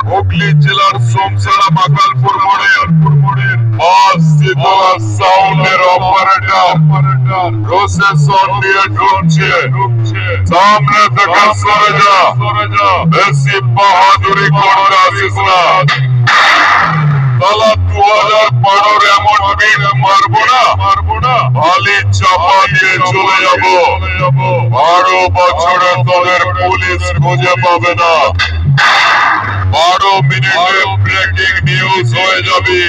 হুগলি জেলার সোমসারা বাকালপুর মোড়ের শীতলা সাউন্ডের অপারেটর প্রসেসর নিয়ে ঢুকছে। সামনে থেকে সরে যা, বেশি বাহাদুরি করতে আসিস না। তালা 2012 এমন বিট মারবো না, খালি চাপা দিয়ে চলে যাবো। 12 বছরে তোদের পুলিশ খুঁজে পাবে না। 12 মিনিটে ব্রেকিং নিউজ হয়ে যাবে।